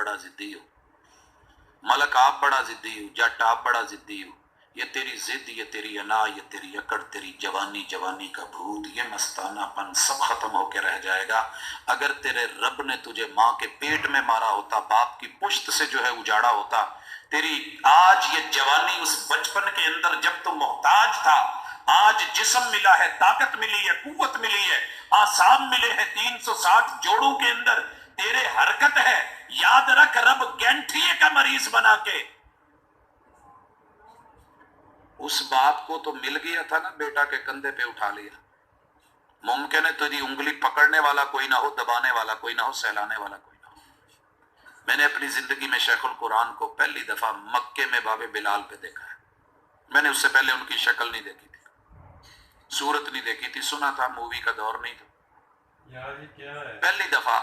बड़ा जिद्दी हो, मलक आप बड़ा जिद्दी हो, जट आप बड़ा जिद्दी हो। ये तेरी जिद, ये तेरी अना, ये तेरी अकड़, तेरी जवानी, जवानी का भूत, ये मस्तानापन सब खत्म होकर रह जाएगा। अगर तेरे रब ने तुझे माँ के पेट में मारा होता, बाप की पुश्त से जो है उजाड़ा होता, तेरी आज ये जवानी उस बचपन के अंदर जब तू मोहताज था, आज जिस्म मिला है, ताकत मिली है, कुव्वत मिली है, आसाम मिले हैं 360 जोड़ों के अंदर, तेरे हरकत है। याद रख, रब गैंठिए का मरीज बना के उस बाप को तो मिल गया था ना, बेटा के कंधे पे उठा लिया। मुमकिन है तुझी उंगली पकड़ने वाला कोई ना हो, दबाने वाला कोई ना हो, सहलाने वाला कोई ना हो। मैंने अपनी जिंदगी में शेखुल कुरान को पहली दफा मक्के में बाबे बिलाल पे देखा है। मैंने उससे पहले उनकी शक्ल नहीं देखी थी, सूरत नहीं देखी थी, सुना था, मूवी का दौर नहीं था। यार ये क्या है? पहली दफा